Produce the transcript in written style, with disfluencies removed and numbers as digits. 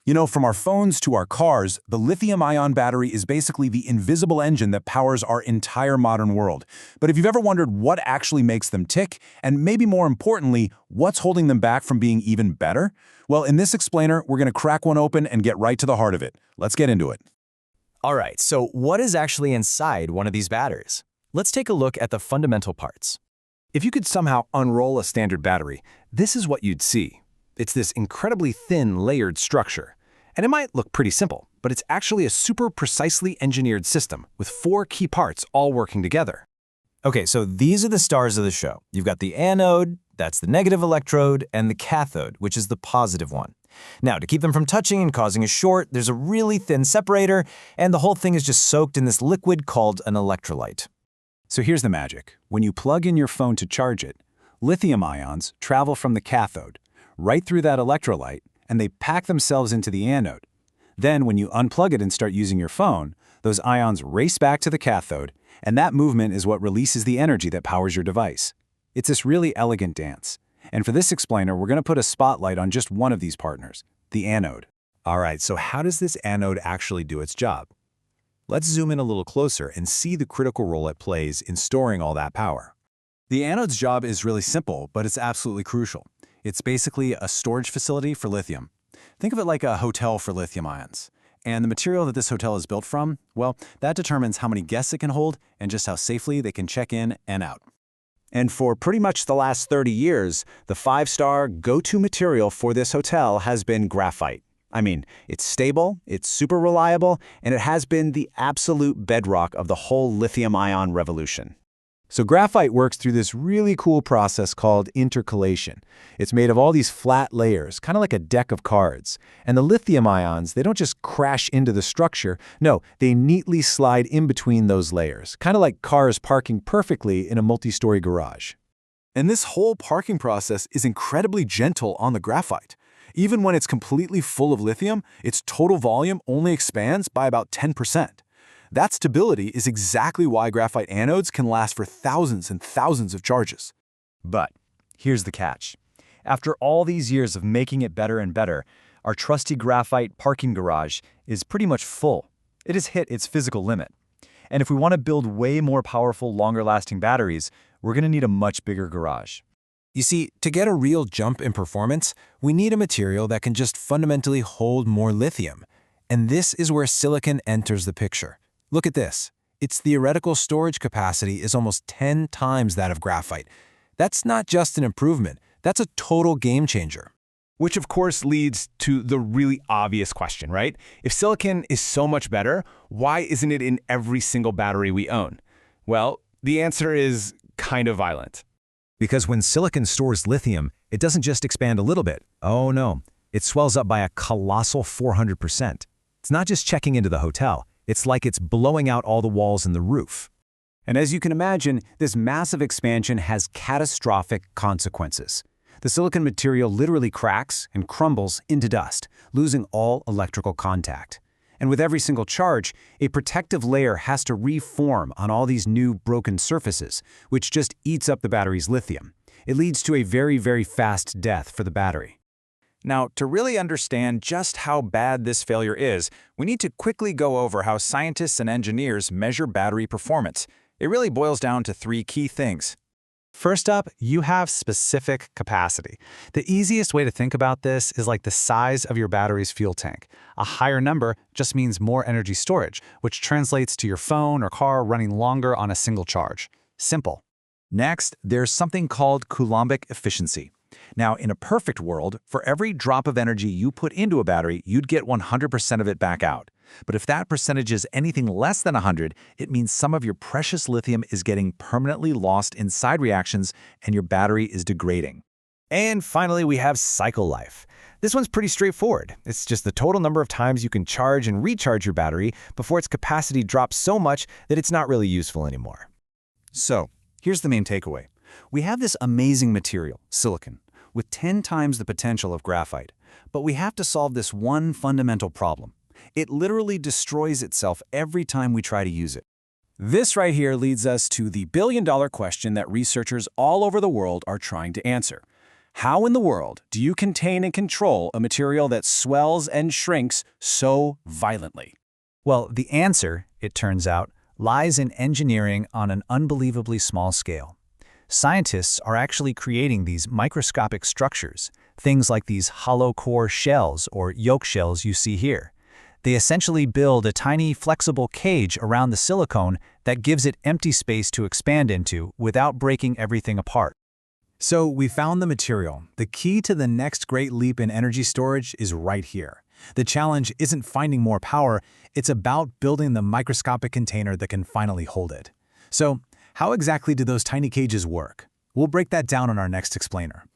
You know, from our phones to our cars, the lithium-ion battery is basically the invisible engine that powers our entire modern world. But if you've ever wondered what actually makes them tick, and maybe more importantly, what's holding them back from being even better? Well, in this explainer, we're going to crack one open and get right to the heart of it. Let's get into it. All right, so what is actually inside one of these batteries? Let's take a look at the fundamental parts. If you could somehow unroll a standard battery, this is what you'd see. It's this incredibly thin, layered structure. And it might look pretty simple, but it's actually a super precisely engineered system with 4 key parts all working together. Okay, so these are the stars of the show. You've got the anode, that's the negative electrode, and the cathode, which is the positive one. Now, to keep them from touching and causing a short, there's a really thin separator, and the whole thing is just soaked in this liquid called an electrolyte. So here's the magic. When you plug in your phone to charge it, lithium ions travel from the cathode right through that electrolyte, and they pack themselves into the anode. Then, when you unplug it and start using your phone, those ions race back to the cathode, and that movement is what releases the energy that powers your device. It's this really elegant dance. And for this explainer, we're going to put a spotlight on just one of these partners, the anode. All right, so how does this anode actually do its job? Let's zoom in a little closer and see the critical role it plays in storing all that power. The anode's job is really simple, but it's absolutely crucial. It's basically a storage facility for lithium. Think of it like a hotel for lithium ions. And the material that this hotel is built from, well, that determines how many guests it can hold and just how safely they can check in and out. And for pretty much the last 30 years, the 5-star go-to material for this hotel has been graphite. I mean, it's stable, it's super reliable, and it has been the absolute bedrock of the whole lithium-ion revolution. So graphite works through this really cool process called intercalation. It's made of all these flat layers, kind of like a deck of cards. And the lithium ions, they don't just crash into the structure. No, they neatly slide in between those layers, kind of like cars parking perfectly in a multi-story garage. And this whole parking process is incredibly gentle on the graphite. Even when it's completely full of lithium, its total volume only expands by about 10%. That stability is exactly why graphite anodes can last for thousands and thousands of charges. But here's the catch. After all these years of making it better and better, our trusty graphite parking garage is pretty much full. It has hit its physical limit. And if we want to build way more powerful, longer-lasting batteries, we're going to need a much bigger garage. You see, to get a real jump in performance, we need a material that can just fundamentally hold more lithium. And this is where silicon enters the picture. Look at this. Its theoretical storage capacity is almost 10 times that of graphite. That's not just an improvement, that's a total game changer. Which of course leads to the really obvious question, right? If silicon is so much better, why isn't it in every single battery we own? Well, the answer is kind of violent. Because when silicon stores lithium, it doesn't just expand a little bit. Oh no, it swells up by a colossal 400%. It's not just checking into the hotel. It's like it's blowing out all the walls and the roof. And as you can imagine, this massive expansion has catastrophic consequences. The silicon material literally cracks and crumbles into dust, losing all electrical contact. And with every single charge, a protective layer has to reform on all these new broken surfaces, which just eats up the battery's lithium. It leads to a very, very fast death for the battery. Now, to really understand just how bad this failure is, we need to quickly go over how scientists and engineers measure battery performance. It really boils down to 3 key things. First up, you have specific capacity. The easiest way to think about this is like the size of your battery's fuel tank. A higher number just means more energy storage, which translates to your phone or car running longer on a single charge. Simple. Next, there's something called Coulombic efficiency. Now, in a perfect world, for every drop of energy you put into a battery, you'd get 100% of it back out. But if that percentage is anything less than 100, it means some of your precious lithium is getting permanently lost in side reactions and your battery is degrading. And finally, we have cycle life. This one's pretty straightforward. It's just the total number of times you can charge and recharge your battery before its capacity drops so much that it's not really useful anymore. So, here's the main takeaway. We have this amazing material, silicon, with 10 times the potential of graphite. But we have to solve this one fundamental problem. It literally destroys itself every time we try to use it. This right here leads us to the billion-dollar question that researchers all over the world are trying to answer. How in the world do you contain and control a material that swells and shrinks so violently? Well, the answer, it turns out, lies in engineering on an unbelievably small scale. Scientists are actually creating these microscopic structures, things like these hollow core shells or yolk shells you see here. They essentially build a tiny flexible cage around the silicone that gives it empty space to expand into without breaking everything apart. So we found the material. The key to the next great leap in energy storage is right here. The challenge isn't finding more power, it's about building the microscopic container that can finally hold it. So, how exactly do those tiny cages work? We'll break that down in our next explainer.